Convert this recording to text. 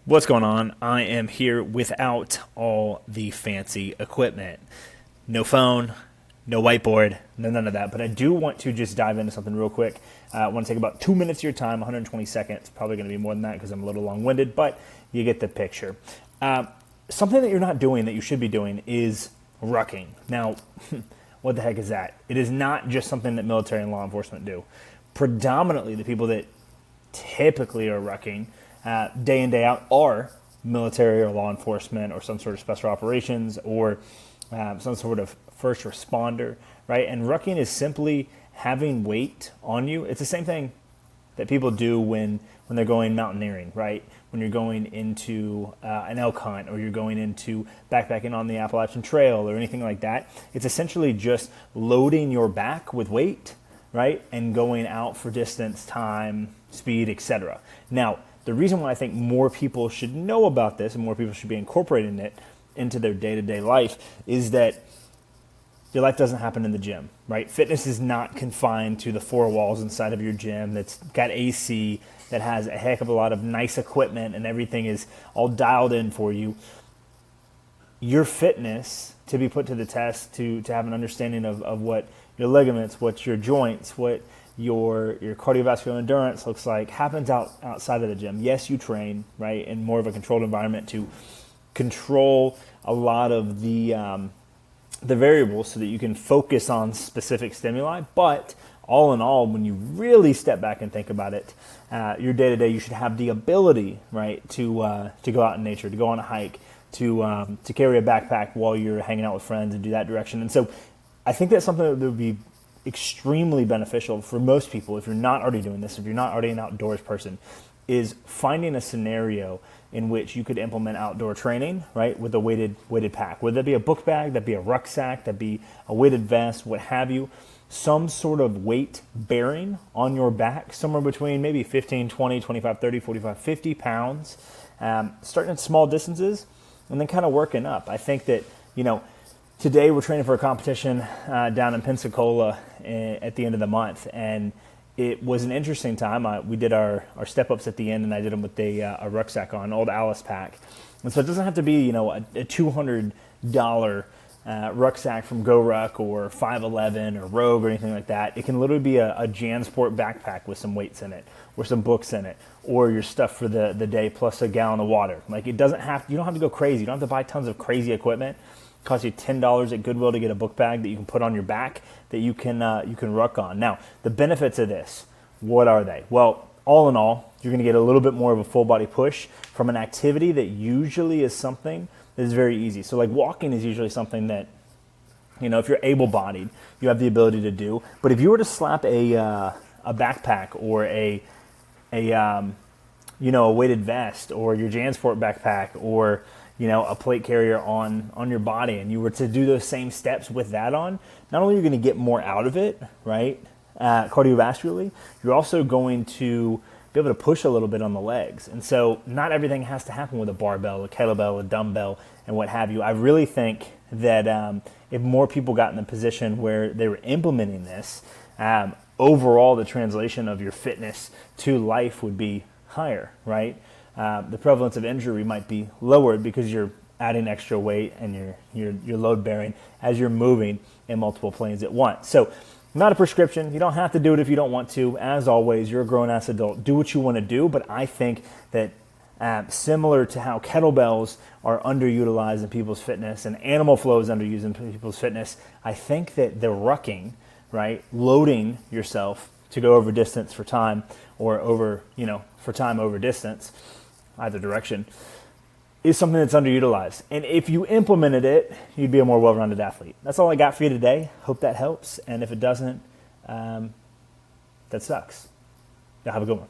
What's going on? I am here without all the fancy equipment. No phone, no whiteboard, none of that. But I do want to just dive into something real quick. I want to take about 2 minutes of your time, 120 seconds. Probably going to be more than that because I'm a little long-winded, but you get the picture. Something that you're not doing that you should be doing is rucking. Now, what the heck is that? It is not just something that military and law enforcement do. Predominantly, the people that typically are rucking day in, day out are military or law enforcement or some sort of special operations or some sort of first responder, right? And rucking is simply having weight on you. It's the same thing that people do when they're going mountaineering, right? When you're going into an elk hunt or you're going into backpacking on the Appalachian Trail or anything like that. It's essentially just loading your back with weight, right? And going out for distance, time, speed, etc. Now, the reason why I think more people should know about this and more people should be incorporating it into their day-to-day life is that your life doesn't happen in the gym, right? Fitness is not confined to the four walls inside of your gym that's got AC, that has a heck of a lot of nice equipment and everything is all dialed in for you. Your fitness to be put to the test, to have an understanding of what your ligaments, what your joints, what your cardiovascular endurance looks like, happens outside of the gym. Yes, you train, right, in more of a controlled environment to control a lot of the variables so that you can focus on specific stimuli. But all in all, when you really step back and think about it, your day-to-day, you should have the ability, right, to go out in nature, to go on a hike, to carry a backpack while you're hanging out with friends and do that direction. And so I think that's something that would be extremely beneficial for most people if you're not already doing this, if you're not already an outdoors person, is finding a scenario in which you could implement outdoor training, right, with a weighted pack. Whether that be a book bag, that be a rucksack, that be a weighted vest, what have you, some sort of weight bearing on your back, somewhere between maybe 15, 20, 25, 30, 45, 50 pounds, starting at small distances and then kind of working up. I think that, today we're training for a competition down in Pensacola at the end of the month, and it was an interesting time. We did our step-ups at the end, and I did them with a rucksack on, old Alice pack. And so it doesn't have to be, a $200 rucksack from GoRuck or 511 or Rogue or anything like that. It can literally be a JanSport backpack with some weights in it or some books in it or your stuff for the day plus a gallon of water. Like you don't have to go crazy. You don't have to buy tons of crazy equipment. It costs you $10 at Goodwill to get a book bag that you can put on your back that you can ruck on. Now, the benefits of this, what are they? Well, all in all, you're going to get a little bit more of a full body push from an activity that usually is something that is very easy. So like walking is usually something that, if you're able-bodied, you have the ability to do. But if you were to slap a backpack or a weighted vest or your JanSport backpack or a plate carrier on your body, and you were to do those same steps with that on, not only are you going to get more out of it, right, cardiovascularly, you're also going to be able to push a little bit on the legs. And so not everything has to happen with a barbell, a kettlebell, a dumbbell, and what have you. I really think that if more people got in the position where they were implementing this, overall the translation of your fitness to life would be higher, right? The prevalence of injury might be lowered because you're adding extra weight and you're load bearing as you're moving in multiple planes at once. So not a prescription. You don't have to do it if you don't want to. As always, you're a grown-ass adult. Do what you want to do, but I think that similar to how kettlebells are underutilized in people's fitness and animal flow is underused in people's fitness, I think that the rucking, right, loading yourself to go over distance for time or for time over distance, either direction, is something that's underutilized. And if you implemented it, you'd be a more well-rounded athlete. That's all I got for you today. Hope that helps. And if it doesn't, that sucks. Y'all have a good one.